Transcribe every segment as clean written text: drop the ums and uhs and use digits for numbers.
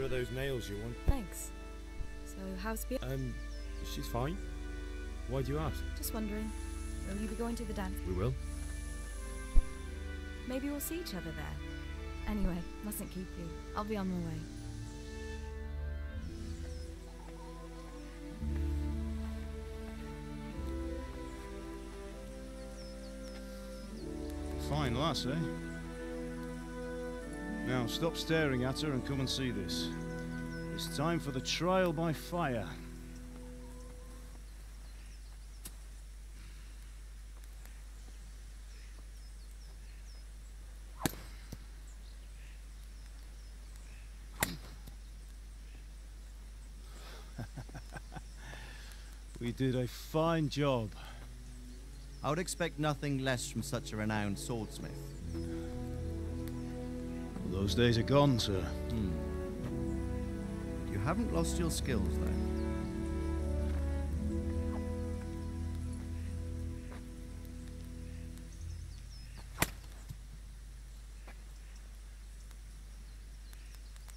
are those nails you want? Thanks. So, how's Bea? She's fine. Why do you ask? Just wondering, will you be going to the dance? We will. Maybe we'll see each other there. Anyway, mustn't keep you. I'll be on my way. Fine lass, eh? Now, stop staring at her and come and see this. It's time for the trial by fire. We did a fine job. I would expect nothing less from such a renowned swordsmith. Well, those days are gone, sir. You haven't lost your skills, though.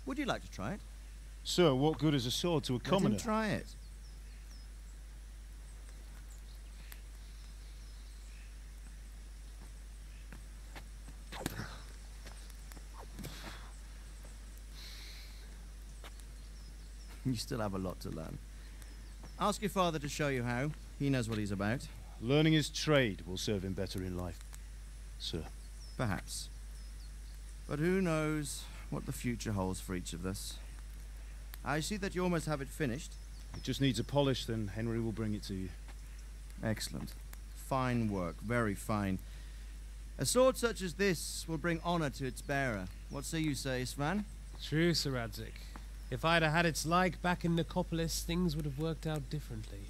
Would you like to try it? Sir, what good is a sword to a commoner? Let him try it. You still have a lot to learn. Ask your father to show you how. He knows what he's about. Learning his trade will serve him better in life, sir. Perhaps. But who knows what the future holds for each of us. I see that you almost have it finished. It just needs a polish, then Henry will bring it to you. Excellent. Fine work, very fine. A sword such as this will bring honor to its bearer. What say you, Svan? True, Sir Radzik. If I'd had its like back in Nicopolis, things would have worked out differently.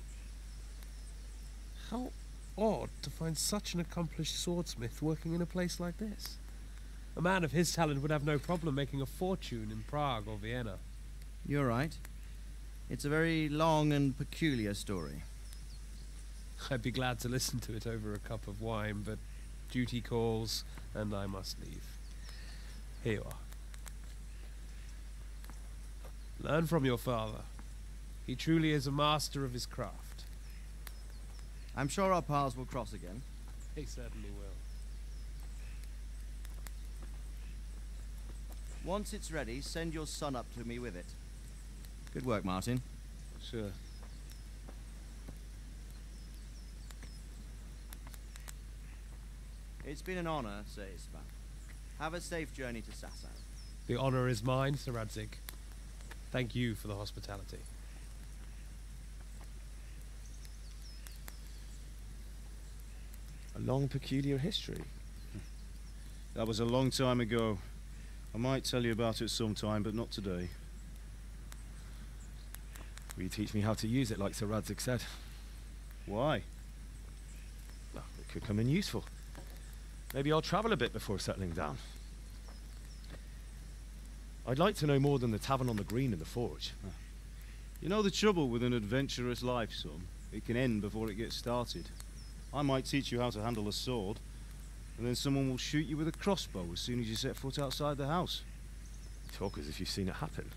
How odd to find such an accomplished swordsmith working in a place like this. A man of his talent would have no problem making a fortune in Prague or Vienna. You're right. It's a very long and peculiar story. I'd be glad to listen to it over a cup of wine, but duty calls, and I must leave. Here you are. Learn from your father. He truly is a master of his craft. I'm sure our paths will cross again. He certainly will. Once it's ready, send your son up to me with it. Good work, Martin. Sir. It's been an honor, Sir Isvan. Have a safe journey to Sasau. The honor is mine, Sir Radzik. Thank you for the hospitality. A long, peculiar history. That was a long time ago. I might tell you about it sometime, but not today. Will you teach me how to use it, like Sir Radzik said? Why? Well, it could come in useful. Maybe I'll travel a bit before settling down. I'd like to know more than the tavern on the green and the forge. You know the trouble with an adventurous life, son? It can end before it gets started. I might teach you how to handle a sword, and then someone will shoot you with a crossbow as soon as you set foot outside the house. Talk as if you've seen it happen.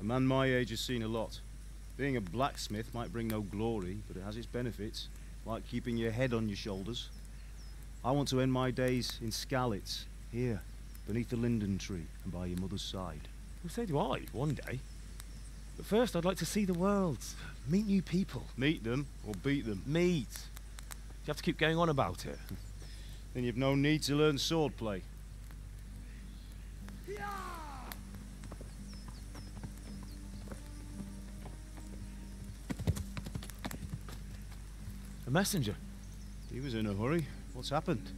A man my age has seen a lot. Being a blacksmith might bring no glory, but it has its benefits, like keeping your head on your shoulders. I want to end my days in Skalitz, here, beneath the linden tree and by your mother's side. Well, so do I, one day. But first I'd like to see the world, meet new people. Meet them, or beat them? Meet. You have to keep going on about it. Then you've no need to learn swordplay. A messenger. He was in a hurry. What's happened?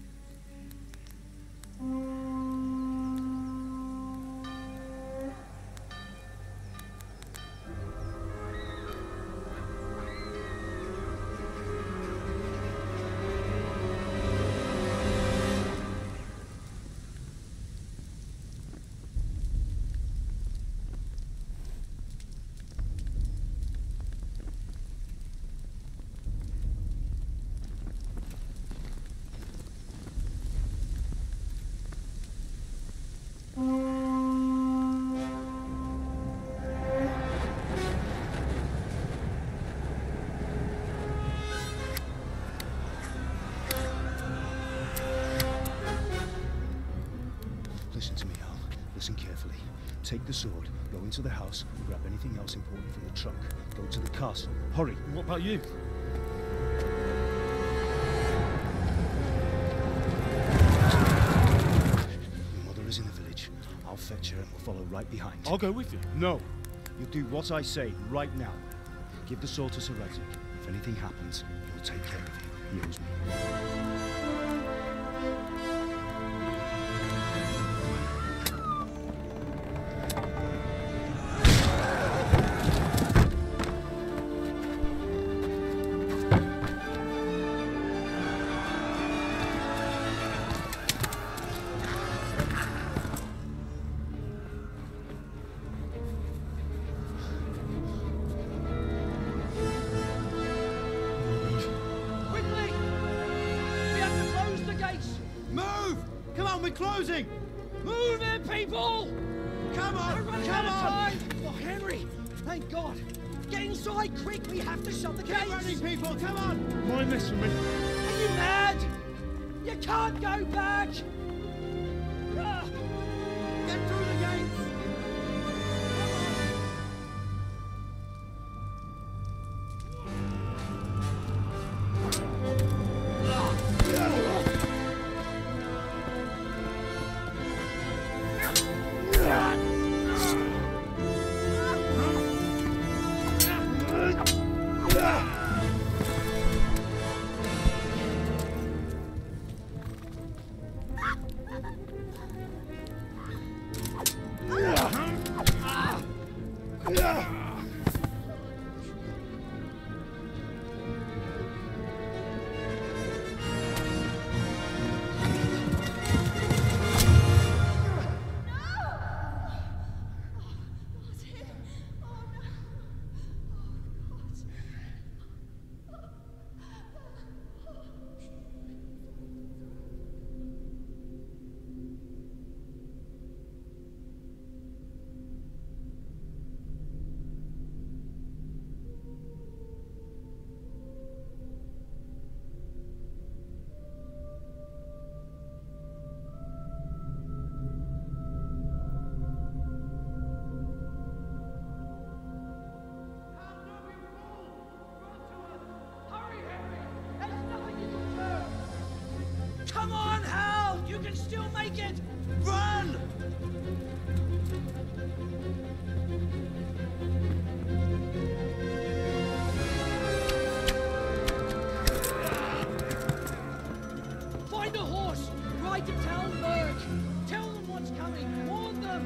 Listen to me, Al. Listen carefully. Take the sword, go into the house, grab anything else important from the trunk. Go to the castle. Hurry. What about you? Your mother is in the village. I'll fetch her and we'll follow right behind. I'll go with you. No. You do what I say right now. Give the sword to Sir Isaac. If anything happens, he'll take care of you. He owes me. Closing! Move it, people! Come on! We're running out of time! Oh, Henry! Thank God! Get inside, quick! We have to shut the gates! Keep running, people! Come on! Mind this for me. Are you mad? You can't go back! Ah. Get through the gates! Come on, Hal! You can still make it! Run! Find a horse! Ride to town, Burke! Tell them what's coming! Warn them!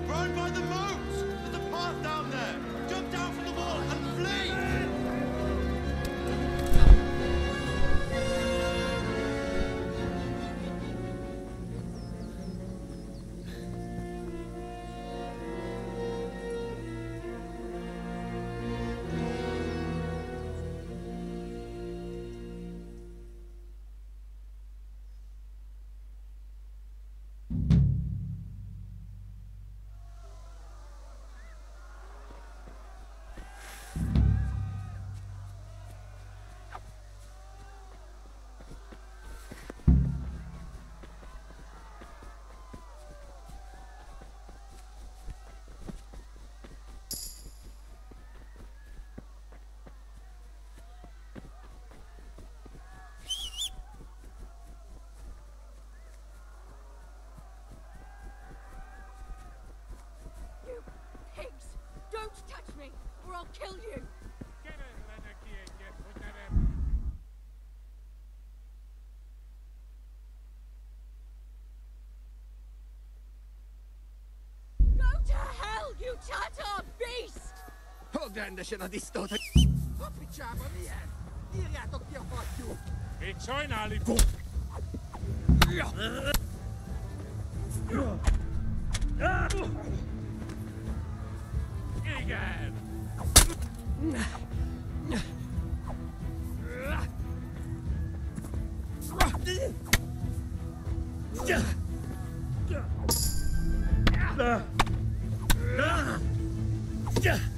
Run by the moats! There's a path down there! Jump down from the wall and flee! Pigs! Don't touch me, or I'll kill you! Go to hell, you Tatar beast! Grande se na disztóta! A picsába milyen? Írjátok ki a fattyút! Még sajnálni Igen!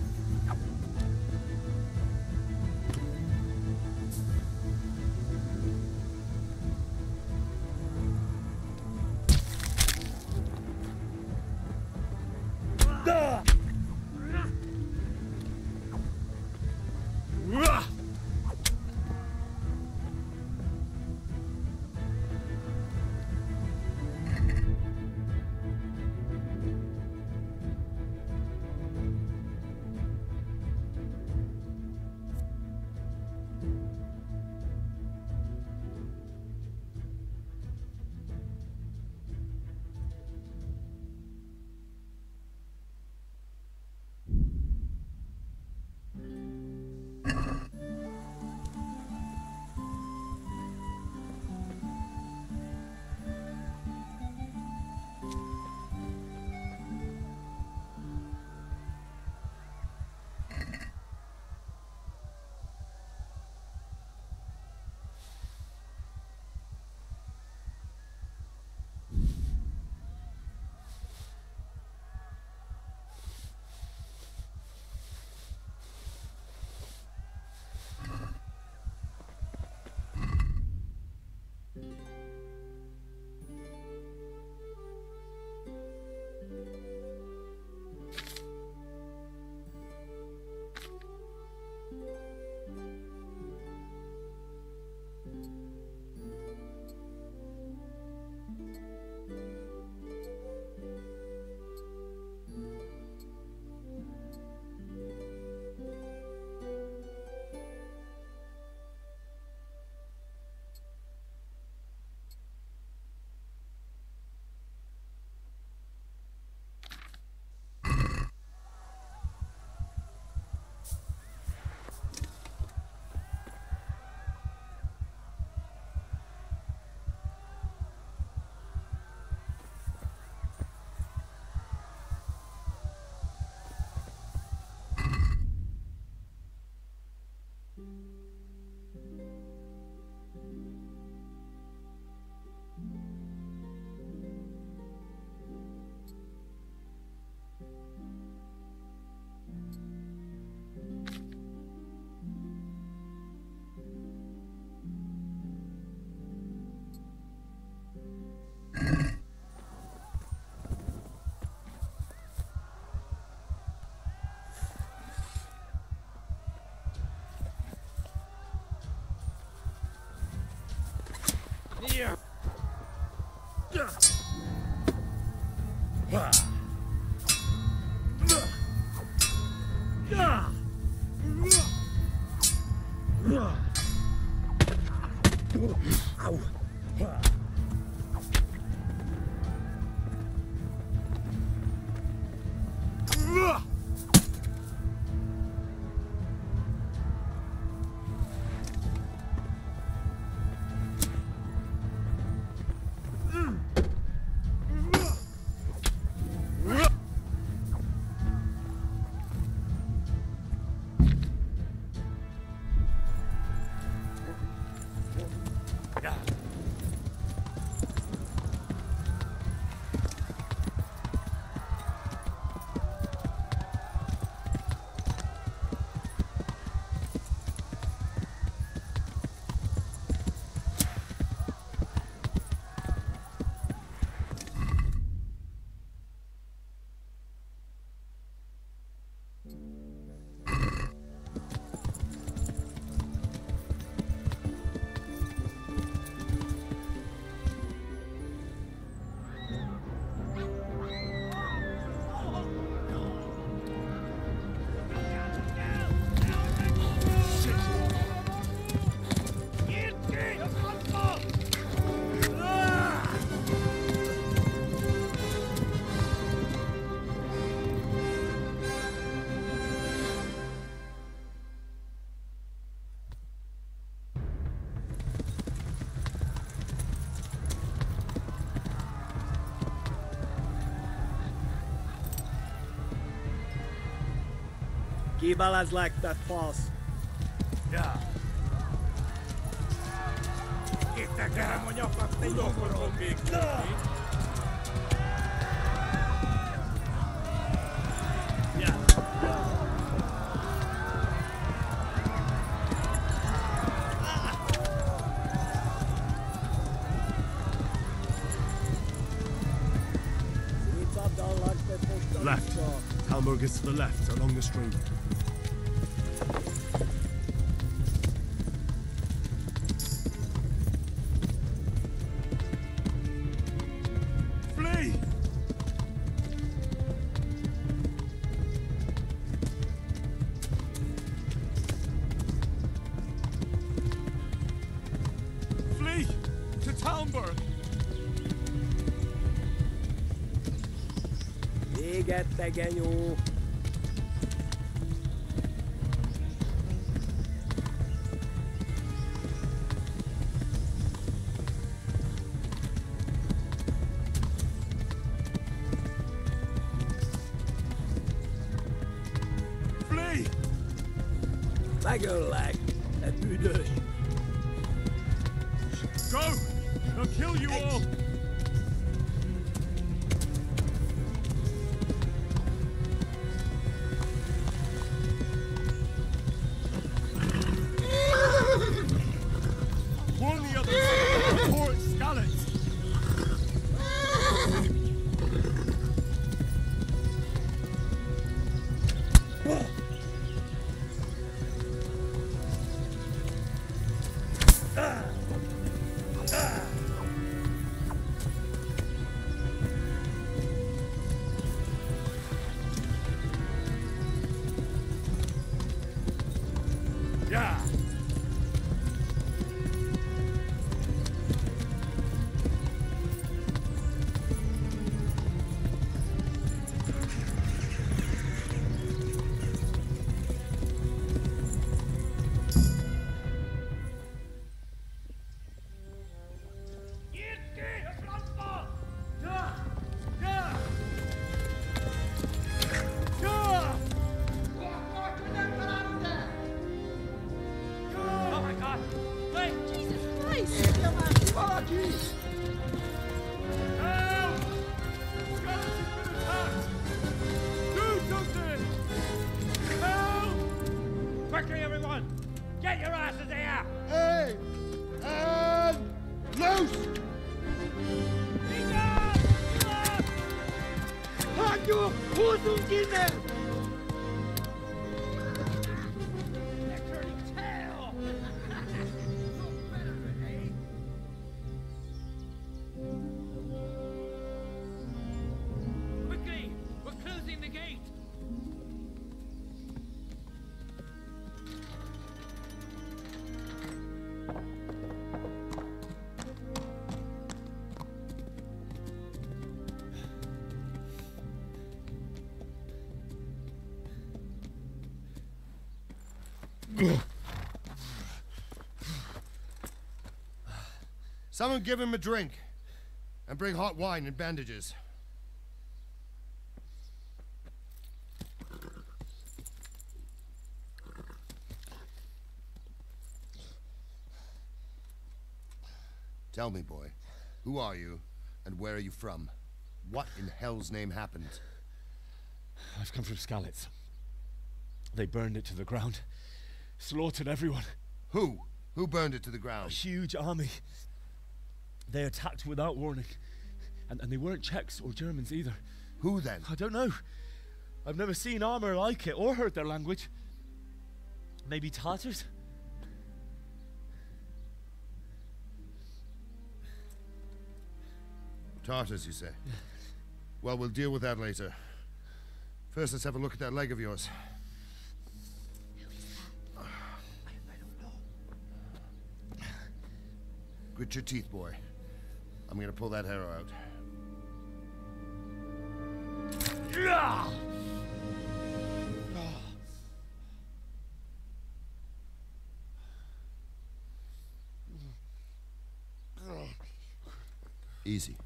Kibalas like that false. Jaa. Kittäkää mun jokatte jokuron pikkuihin. It's up down like that. Left. Hamburg is to the left, along the stream. Flee! Flee! To Talmberg! Égettegeny jó! Flee! Megöllek! Te büdös! Go! They'll kill you all! Warn the others! Report Scallots! Yeah! Quickly, everyone! Get your asses here! Hey! And loose! Halt your Hosenkinder! They're turning tail! Quickly! We're closing the gate! Someone give him a drink. And bring hot wine and bandages. Tell me, boy, who are you and where are you from? What in hell's name happened? I've come from Skalitz. They burned it to the ground. Slaughtered everyone. Who? Who burned it to the A ground? huge army. They attacked without warning. And they weren't Czechs or Germans either. Who then? I don't know. I've never seen armor like it or heard their language. Maybe Tatars? Tartars, you say? Well, we'll deal with that later. First, let's have a look at that leg of yours. Grit your teeth, boy. I'm gonna pull that arrow out. Easy.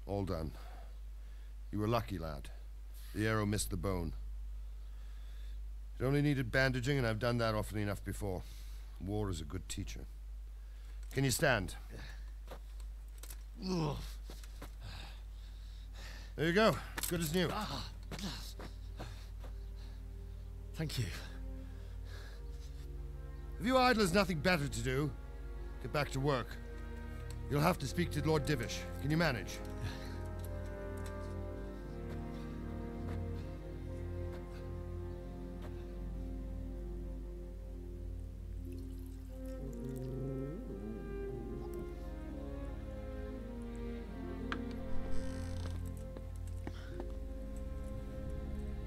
All done. You were lucky, lad. The arrow missed the bone. It only needed bandaging, and I've done that often enough before. War is a good teacher. Can you stand? There you go. Good as new. Thank you. If you idlers nothing better to do, get back to work. You'll have to speak to Lord Divish. Can you manage?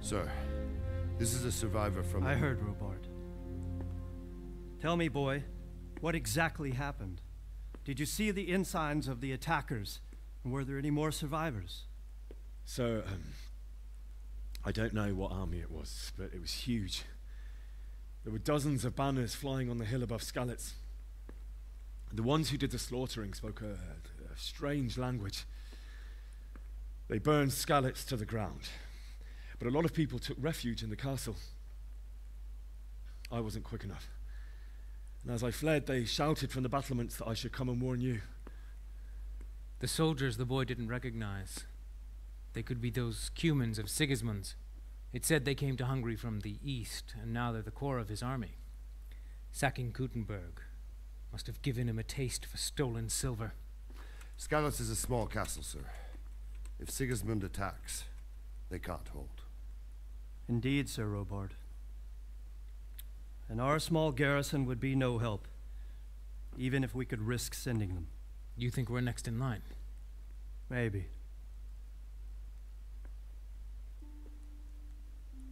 Sir, this is a survivor from... I heard, Robard. Tell me, boy, what exactly happened? Did you see the ensigns of the attackers? And were there any more survivors? So, I don't know what army it was, but it was huge. There were dozens of banners flying on the hill above Skalitz. The ones who did the slaughtering spoke a strange language. They burned Skalitz to the ground, but a lot of people took refuge in the castle. I wasn't quick enough. And as I fled, they shouted from the battlements that I should come and warn you. The soldiers the boy didn't recognize. They could be those Cumans of Sigismund's. It said they came to Hungary from the east, and now they're the core of his army. Sacking Gutenberg must have given him a taste for stolen silver. Skalitz is a small castle, sir. If Sigismund attacks, they can't hold. Indeed, Sir Robard. And our small garrison would be no help, even if we could risk sending them. You think we're next in line? Maybe.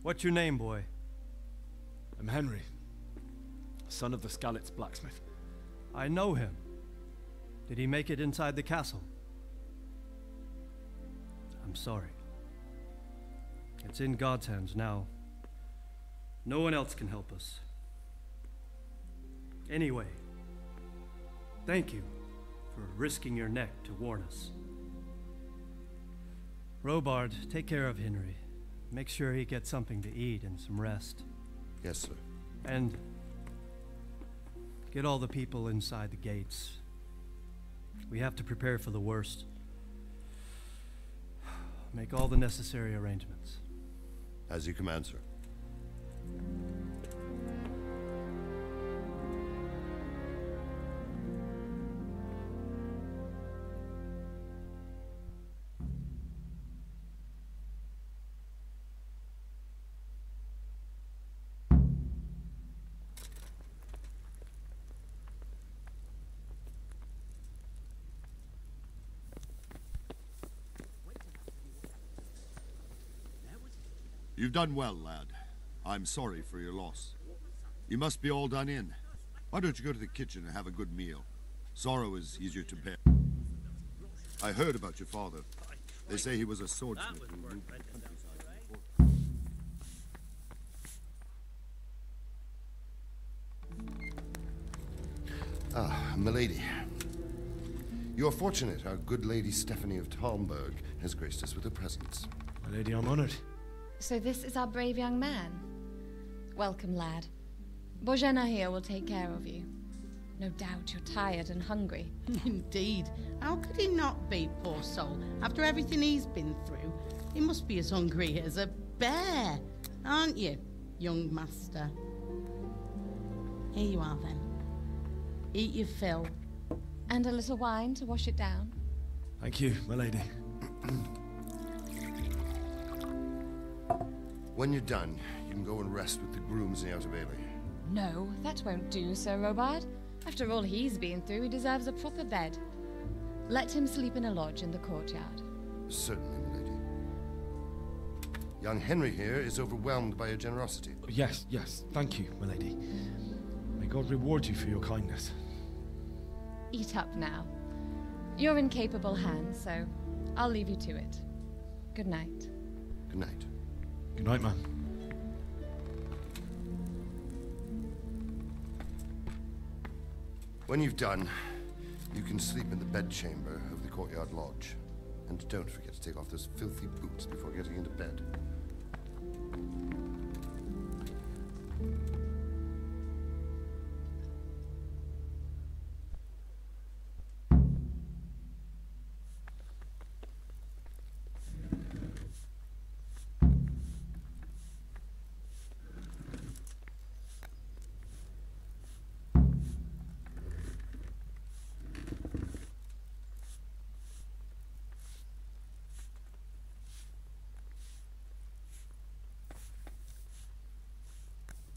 What's your name, boy? I'm Henry, son of the Skalitz blacksmith. I know him. Did he make it inside the castle? I'm sorry. It's in God's hands now. No one else can help us. Anyway, thank you for risking your neck to warn us. Robard, take care of Henry. Make sure he gets something to eat and some rest. Yes, sir. And get all the people inside the gates. We have to prepare for the worst. Make all the necessary arrangements. As you command, sir. You've done well, lad. I'm sorry for your loss. You must be all done in. Why don't you go to the kitchen and have a good meal? Sorrow is easier to bear. I heard about your father. They say he was a swordsmith who moved the countryside before. Ah, milady. You're fortunate our good lady Stephanie of Talmberg has graced us with her presence. My lady, I'm honored. So this is our brave young man. Welcome, lad. Bozhena here will take care of you. No doubt you're tired and hungry. Indeed. How could he not be, poor soul? After everything he's been through, he must be as hungry as a bear, aren't you, young master? Here you are, then. Eat your fill. And a little wine to wash it down. Thank you, my lady. When you're done, you can go and rest with the grooms in the Outer Bailey. No, that won't do, Sir Robard. After all he's been through, he deserves a proper bed. Let him sleep in a lodge in the courtyard. Certainly, milady. Young Henry here is overwhelmed by your generosity. Yes, yes, thank you, my lady. May God reward you for your kindness. Eat up now. You're in capable hands, so I'll leave you to it. Good night. Good night. Good night, man. When you've done, you can sleep in the bedchamber of the courtyard lodge. And don't forget to take off those filthy boots before getting into bed.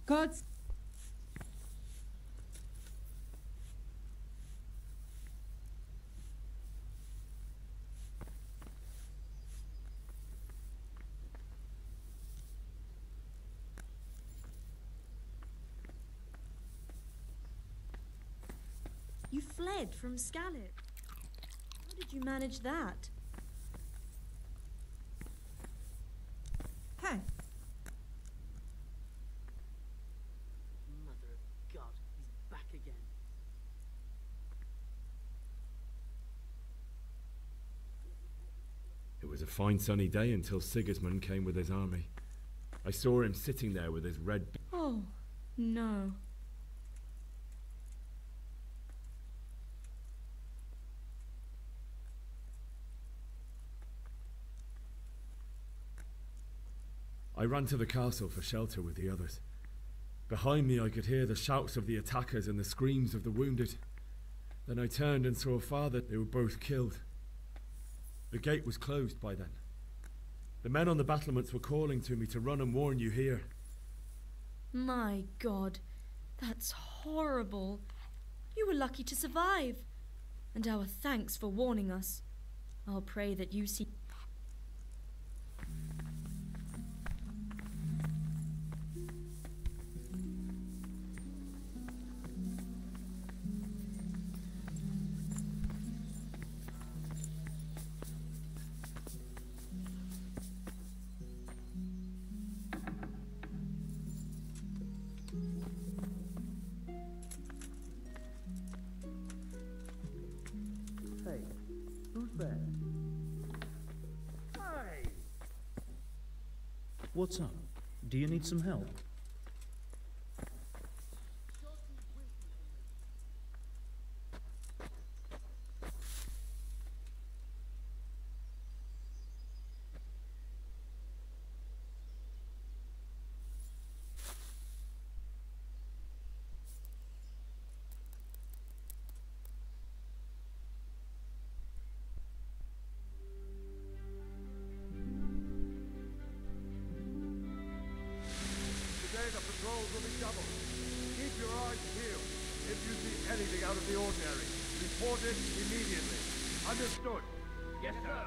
God's... fled from Scalet. How did you manage that? Hey. Mother of God, he's back again. It was a fine sunny day until Sigismund came with his army. I saw him sitting there with his red... Oh, no. I ran to the castle for shelter with the others. Behind me I could hear the shouts of the attackers and the screams of the wounded. Then I turned and saw Father. They were both killed. The gate was closed by then. The men on the battlements were calling to me to run and warn you here. My God, that's horrible. You were lucky to survive. And our thanks for warning us. I'll pray that you see... Hey, who's there? Hey! What's up? Do you need some help? Today the patrols will be doubled. Keep your eyes peeled. If you see anything out of the ordinary, report it immediately. Understood? Yes, sir.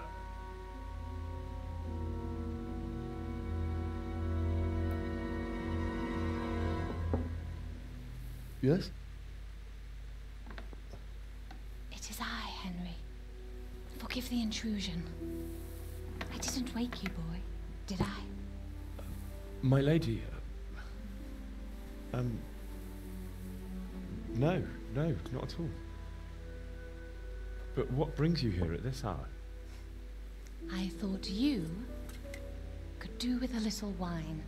Yes? It is I, Henry. Forgive the intrusion. I didn't wake you, boy, did I? My lady... No, not at all. But what brings you here at this hour? I thought you could do with a little wine.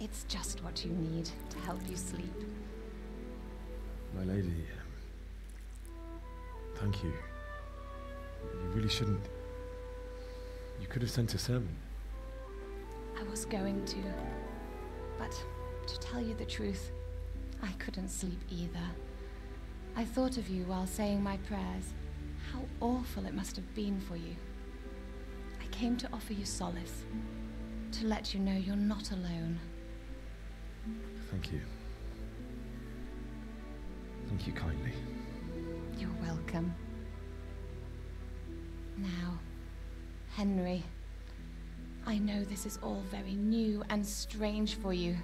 It's just what you need to help you sleep. My lady, thank you. You really shouldn't. You could have sent a servant. I was going to, but to tell you the truth, I couldn't sleep either. I thought of you while saying my prayers. How awful it must have been for you. I came to offer you solace, to let you know you're not alone. Thank you. Thank you kindly. You're welcome. Now, Henry, I know this is all very new and strange for you.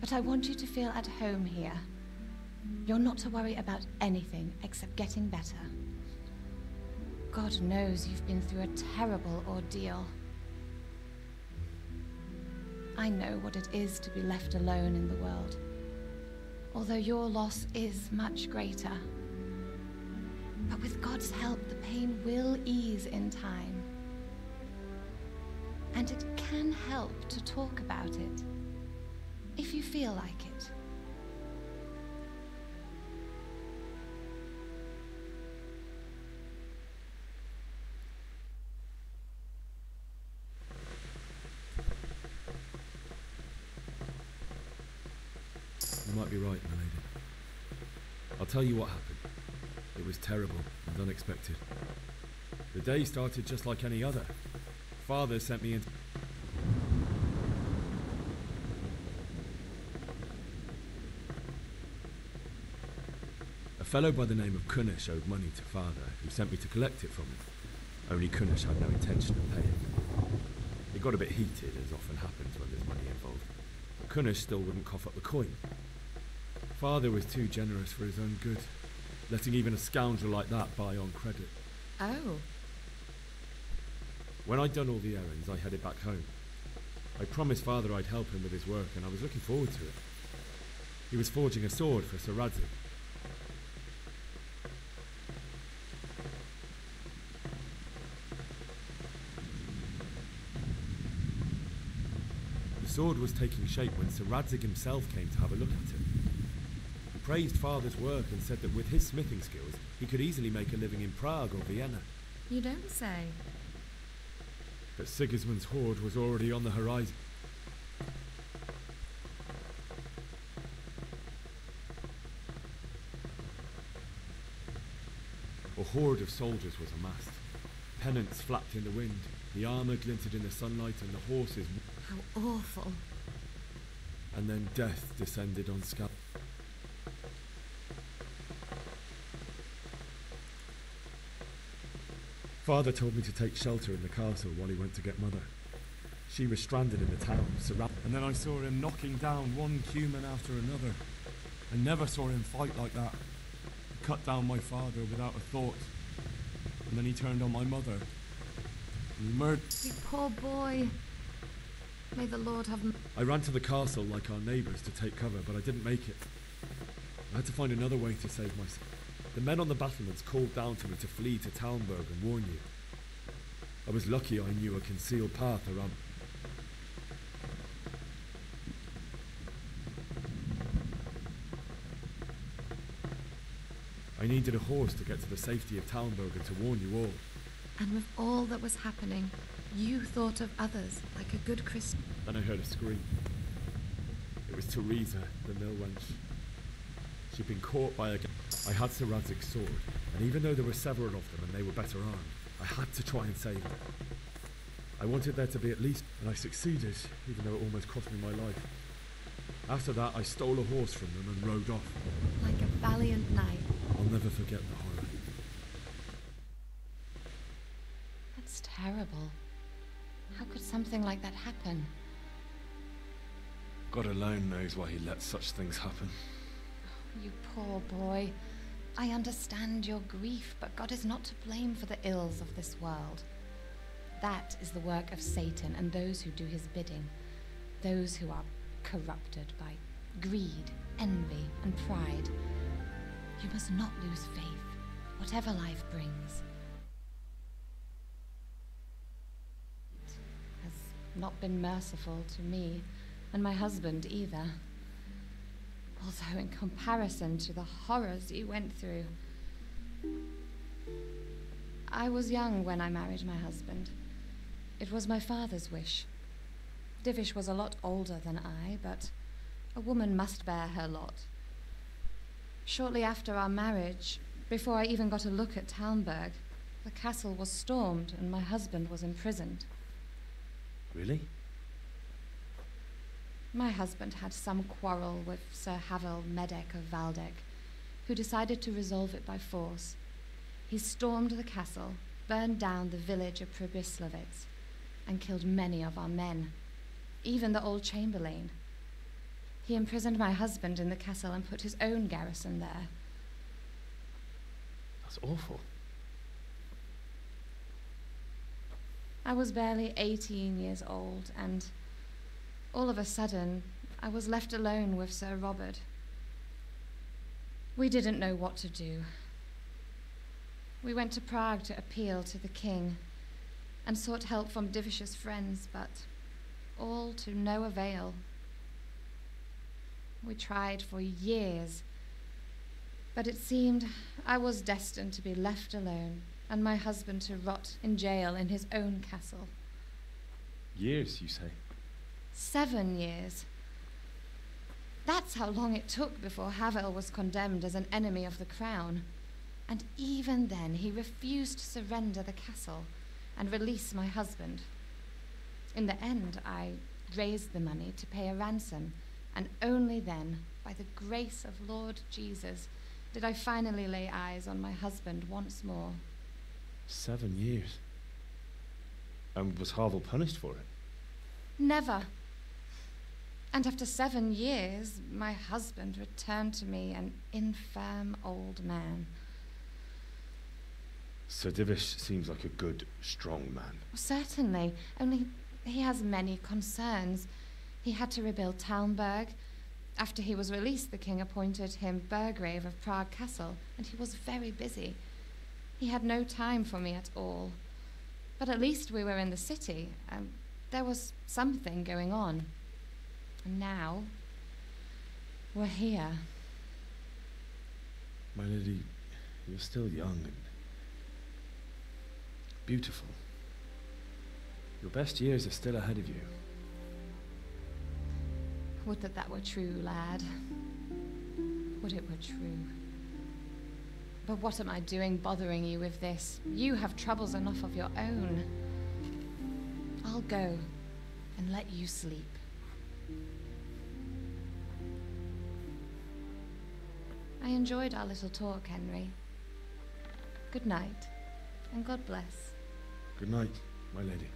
But I want you to feel at home here. You're not to worry about anything except getting better. God knows you've been through a terrible ordeal. I know what it is to be left alone in the world, although your loss is much greater. But with God's help, the pain will ease in time. And it can help to talk about it, if you feel like it. You might be right, my lady. I'll tell you what happened. It was terrible and unexpected. The day started just like any other. Father sent me in. A fellow by the name of Kunish owed money to Father, who sent me to collect it from him. Only Kunish had no intention of paying. It got a bit heated, as often happens when there's money involved. But Kunish still wouldn't cough up the coin. Father was too generous for his own good, letting even a scoundrel like that buy on credit. Oh. When I'd done all the errands, I headed back home. I promised Father I'd help him with his work, and I was looking forward to it. He was forging a sword for Sir Radzig. The sword was taking shape when Sir Radzig himself came to have a look at it. He praised Father's work and said that with his smithing skills, he could easily make a living in Prague or Vienna. You don't say. But Sigismund's horde was already on the horizon. A horde of soldiers was amassed. Pennants flapped in the wind, the armour glinted in the sunlight, and the horses... How awful. And then death descended on Skal. Father told me to take shelter in the castle while he went to get Mother. She was stranded in the town, surrounded. And then I saw him knocking down one Cuman after another. I never saw him fight like that. He cut down my father without a thought. And then he turned on my mother. And he murdered... You poor boy. May the Lord have... I ran to the castle like our neighbours to take cover, but I didn't make it. I had to find another way to save myself. The men on the battlements called down to me to flee to Talmberg and warn you. I was lucky I knew a concealed path around... I needed a horse to get to the safety of Talmberg and to warn you all. And with all that was happening, you thought of others like a good Christian. Then I heard a scream. It was Teresa, the mill wench. She'd been caught by a... I had Sir Radzig's sword, and even though there were several of them and they were better armed, I had to try and save them. I wanted there to be at least... And I succeeded, even though it almost cost me my life. After that, I stole a horse from them and rode off. Like a valiant knight. I'll never forget the horror. That's terrible. How could something like that happen? God alone knows why he lets such things happen. You poor boy. I understand your grief, but God is not to blame for the ills of this world. That is the work of Satan and those who do his bidding. Those who are corrupted by greed, envy, and pride. You must not lose faith, whatever life brings. It has not been merciful to me, and my husband either. Although in comparison to the horrors you went through. I was young when I married my husband. It was my father's wish. Divish was a lot older than I, but a woman must bear her lot. Shortly after our marriage, before I even got a look at Talmberg, the castle was stormed and my husband was imprisoned. Really? My husband had some quarrel with Sir Havel Medek of Valdek, who decided to resolve it by force. He stormed the castle, burned down the village of Pribyslavitz, and killed many of our men, even the old chamberlain. He imprisoned my husband in the castle and put his own garrison there. That's awful. I was barely 18 years old, and all of a sudden, I was left alone with Sir Robert. We didn't know what to do. We went to Prague to appeal to the king and sought help from Divish's friends, but all to no avail. We tried for years, but it seemed I was destined to be left alone and my husband to rot in jail in his own castle. Years, you say? 7 years. That's how long it took before Havel was condemned as an enemy of the crown. And even then, he refused to surrender the castle and release my husband. In the end, I raised the money to pay a ransom, and only then, by the grace of Lord Jesus, did I finally lay eyes on my husband once more. 7 years? And was Havel punished for it? Never. And after 7 years, my husband returned to me an infirm old man. Sir Divish seems like a good, strong man. Certainly, only he has many concerns. He had to rebuild Talmberg. After he was released, the king appointed him Burgrave of Prague Castle, and he was very busy. He had no time for me at all. But at least we were in the city, and there was something going on. And now, we're here. My lady, you're still young and beautiful. Your best years are still ahead of you. Would that that were true, lad. Would it were true. But what am I doing bothering you with this? You have troubles enough of your own. I'll go and let you sleep. I enjoyed our little talk, Henry. Good night, and God bless. Good night, my lady.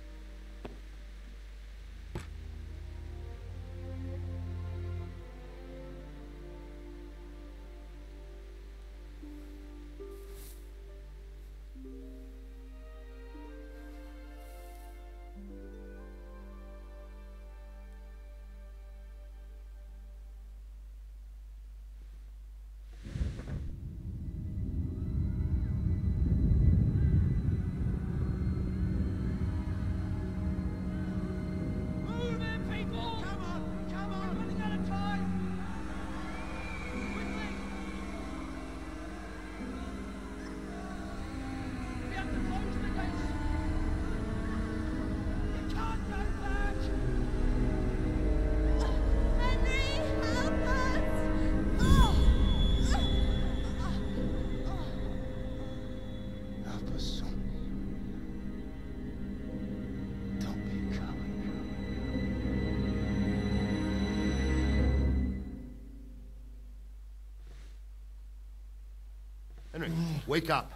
Henry, wake up.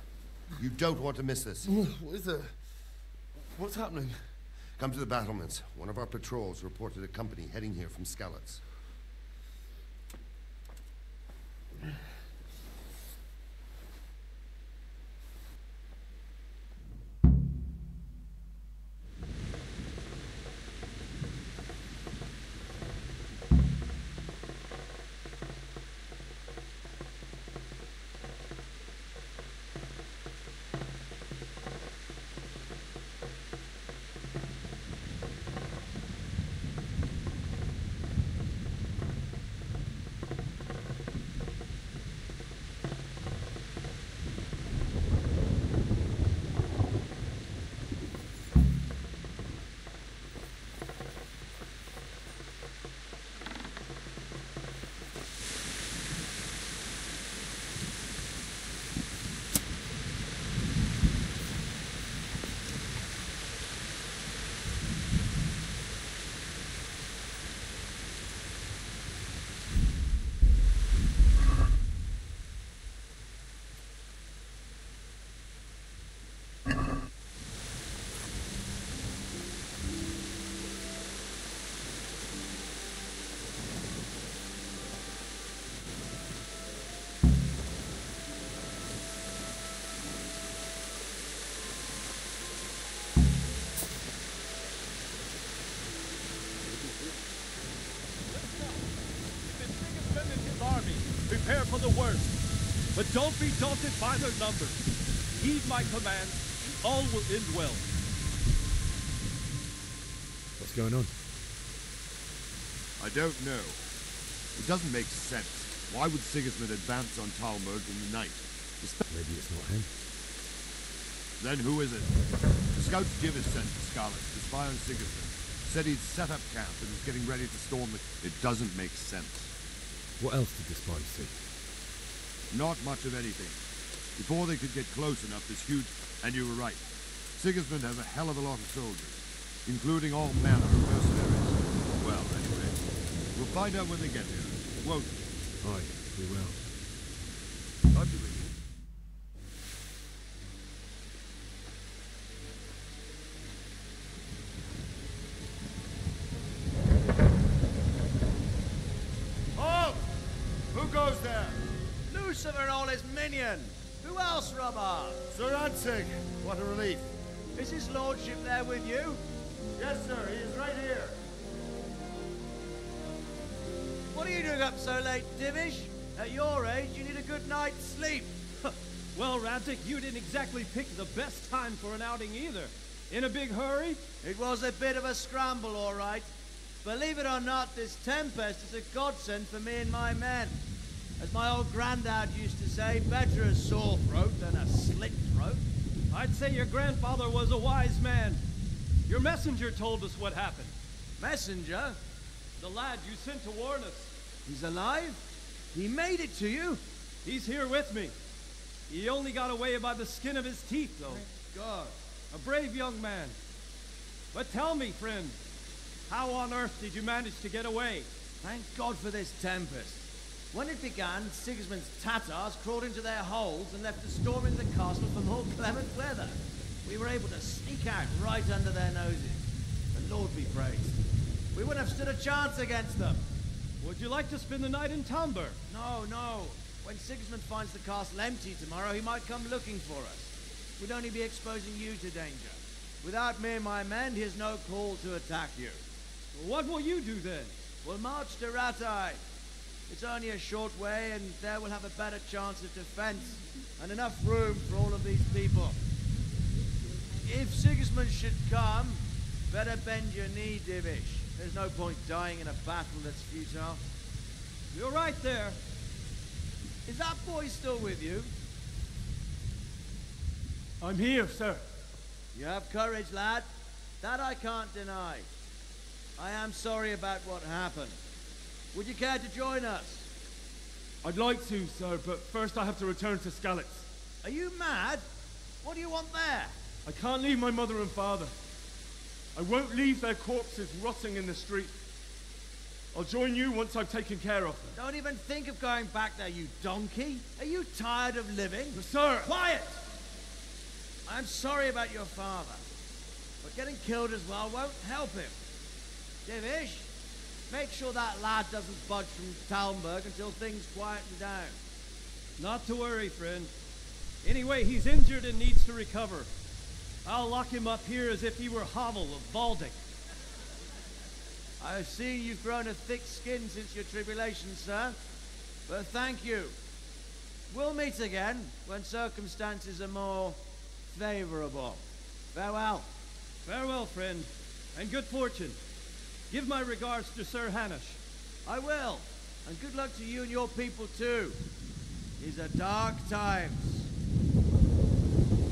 You don't want to miss this. What is it? What's happening? Come to the battlements. One of our patrols reported a company heading here from Skalitz. Prepare for the worst, but don't be daunted by their numbers. Heed my commands, and all will end well. What's going on? I don't know. It doesn't make sense. Why would Sigismund advance on Talmberg in the night? Maybe it's not him. Then who is it? The scout Giv is sent to Skalitz to spy on Sigismund. Said he'd set up camp and was getting ready to storm the... It doesn't make sense. What else did the spies see? Not much of anything. Before they could get close enough, this huge... And you were right. Sigismund has a hell of a lot of soldiers, including all manner of mercenaries. Well, anyway, we'll find out when they get here, won't we? Aye, we will. I believe you. Fenian. Who else, Robert? Sir Ansig, what a relief. Is his lordship there with you? Yes, sir, he is right here. What are you doing up so late, Divish? At your age, you need a good night's sleep. Well, Radzik, you didn't exactly pick the best time for an outing either. In a big hurry? It was a bit of a scramble, all right. Believe it or not, this tempest is a godsend for me and my men. As my old granddad used to say, better a sore throat than a slit throat. I'd say your grandfather was a wise man. Your messenger told us what happened. Messenger? The lad you sent to warn us. He's alive? He made it to you? He's here with me. He only got away by the skin of his teeth, though. Thank God. A brave young man. But tell me, friend, how on earth did you manage to get away? Thank God for this tempest. When it began, Sigismund's Tatars crawled into their holes and left a storm in the castle for more clement weather. We were able to sneak out right under their noses. The Lord be praised. We wouldn't have stood a chance against them. Would you like to spend the night in Tamber? No, no. When Sigismund finds the castle empty tomorrow, he might come looking for us. We'd only be exposing you to danger. Without me and my men, he has no call to attack you. What will you do then? We'll march to Ratai. It's only a short way, and there we'll have a better chance of defense and enough room for all of these people. If Sigismund should come, better bend your knee, Divish. There's no point dying in a battle that's futile. You're right there. Is that boy still with you? I'm here, sir. You have courage, lad. That I can't deny. I am sorry about what happened. Would you care to join us? I'd like to, sir, but first I have to return to Skalitz. Are you mad? What do you want there? I can't leave my mother and father. I won't leave their corpses rotting in the street. I'll join you once I've taken care of them. Don't even think of going back there, you donkey. Are you tired of living? Sir! Quiet! I'm sorry about your father, but getting killed as well won't help him. Divish, make sure that lad doesn't budge from Talmberg until things quieten down. Not to worry, friend. Anyway, he's injured and needs to recover. I'll lock him up here as if he were Havel of Baldic. I see you've grown a thick skin since your tribulation, sir. But thank you. We'll meet again when circumstances are more favorable. Farewell. Farewell, friend, and good fortune. Give my regards to Sir Hanush. I will. And good luck to you and your people, too. These are dark times.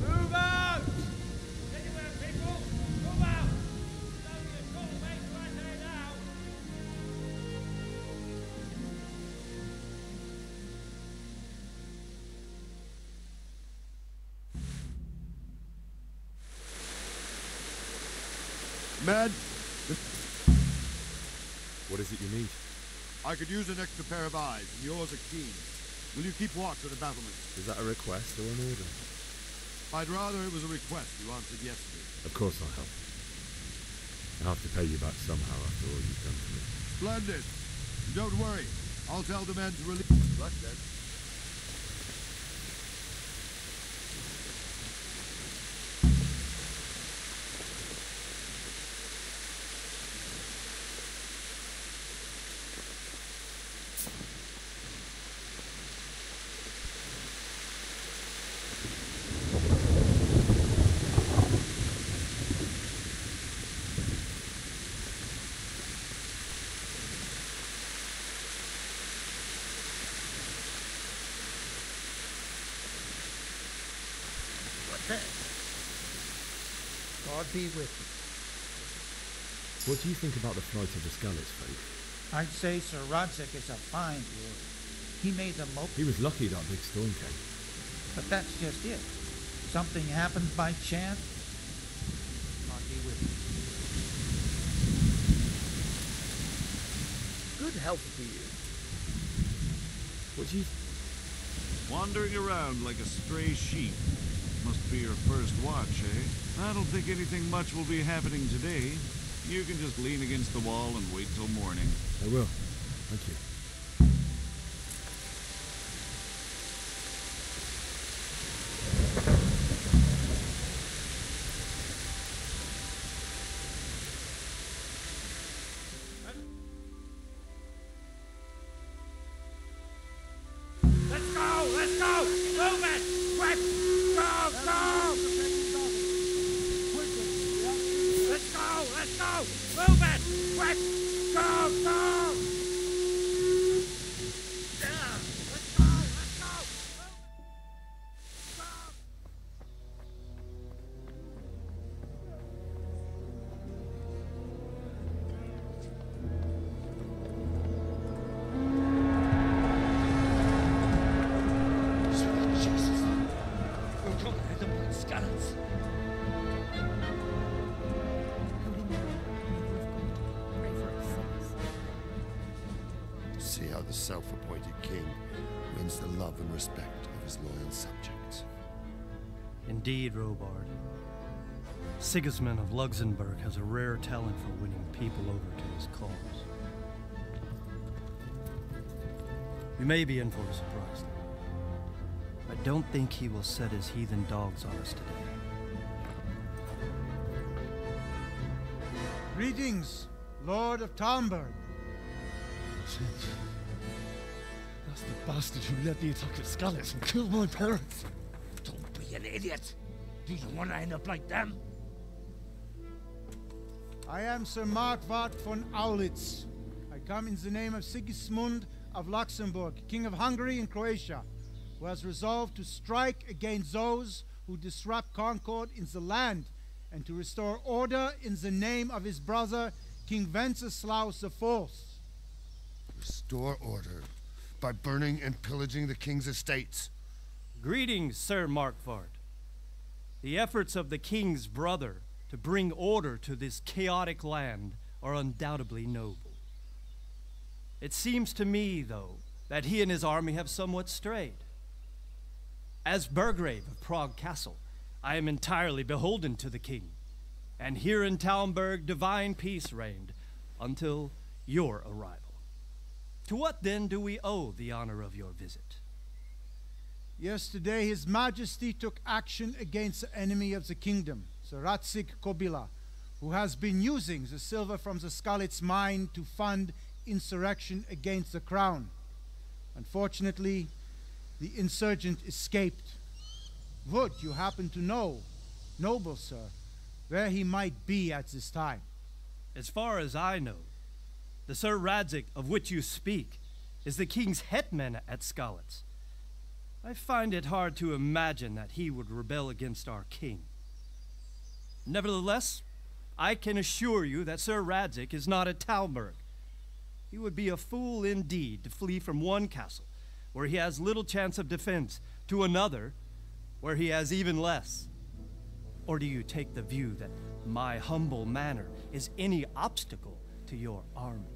Move out! Anywhere, people! Move out! It's only a short way to right there now. Mad, What is it you need? I could use an extra pair of eyes, and yours are keen. Will you keep watch at the battlement? Is that a request or an order? I'd rather it was a request you answered yesterday. Of course I'll help. I'll have to pay you back somehow after all you've done for me. Splendid. Don't worry. I'll tell the men to release... Luck then. God be with you. What do you think about the flight of the Skalitz folk? I'd say Sir Rodzik is a fine warrior. He made the most. He was lucky that big storm came. But that's just it. Something happens by chance. God be with you. Good health to you. What do you... Wandering around like a stray sheep. Must be your first watch, eh? I don't think anything much will be happening today. You can just lean against the wall and wait till morning. I will. Thank you. Move it! Quick! Go! Go! Yeah, let's go! Let's go! Jesus! We're coming at them like skeletons. See how the self-appointed king wins the love and respect of his loyal subjects. Indeed, Robard. Sigismund of Luxembourg has a rare talent for winning people over to his cause. We may be in for a surprise, though. I don't think he will set his heathen dogs on us today. Greetings, Lord of Talmberg. That's the bastard who led the attack at Scarlets and killed my parents. Don't be an idiot. Do you want to end up like them? I am Sir Markwart von Aulitz. I come in the name of Sigismund of Luxembourg, King of Hungary and Croatia, who has resolved to strike against those who disrupt concord in the land and to restore order in the name of his brother, King Wenceslaus IV. Restore order by burning and pillaging the king's estates. Greetings, Sir Markwart. The efforts of the king's brother to bring order to this chaotic land are undoubtedly noble. It seems to me, though, that he and his army have somewhat strayed. As Burgrave of Prague Castle, I am entirely beholden to the king, and here in Talmberg divine peace reigned until your arrival. To what then do we owe the honor of your visit? Yesterday, His Majesty took action against the enemy of the kingdom, Sir Radzig Kobyla, who has been using the silver from the Skalitz mine to fund insurrection against the crown. Unfortunately, the insurgent escaped. Would you happen to know, noble sir, where he might be at this time? As far as I know, the Sir Radzig of which you speak is the king's hetman at Skalitz. I find it hard to imagine that he would rebel against our king. Nevertheless, I can assure you that Sir Radzig is not at Talmberg. He would be a fool indeed to flee from one castle, where he has little chance of defense, to another, where he has even less. Or do you take the view that my humble manner is any obstacle to your army?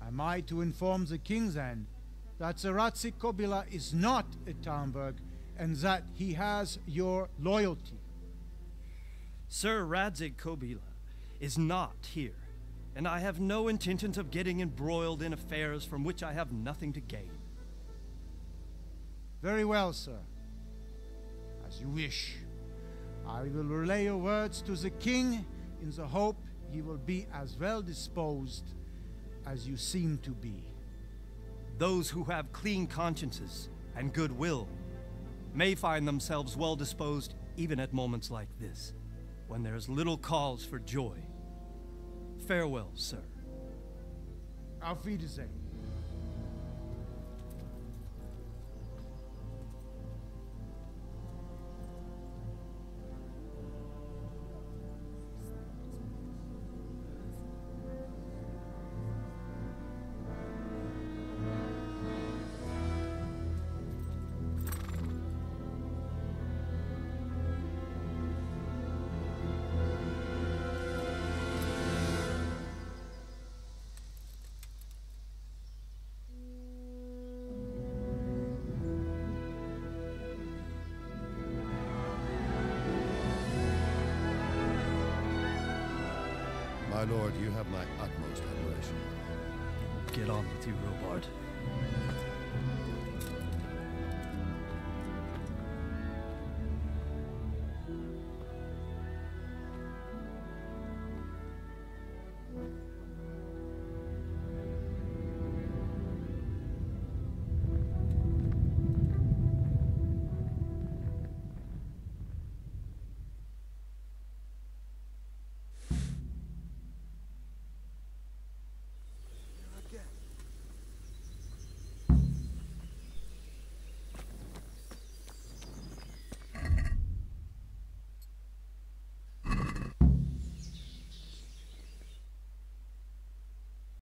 Am I to inform the king then that Sir Radzig Kobyla is not at Talmberg and that he has your loyalty? Sir Radzig Kobyla is not here, and I have no intentions of getting embroiled in affairs from which I have nothing to gain. Very well, sir. As you wish. I will relay your words to the king in the hope he will be as well disposed as you seem to be. Those who have clean consciences and goodwill may find themselves well disposed even at moments like this, when there is little cause for joy. Farewell, sir. Auf Wiedersehen. My lord, you have my utmost admiration. Get on with you, Robard.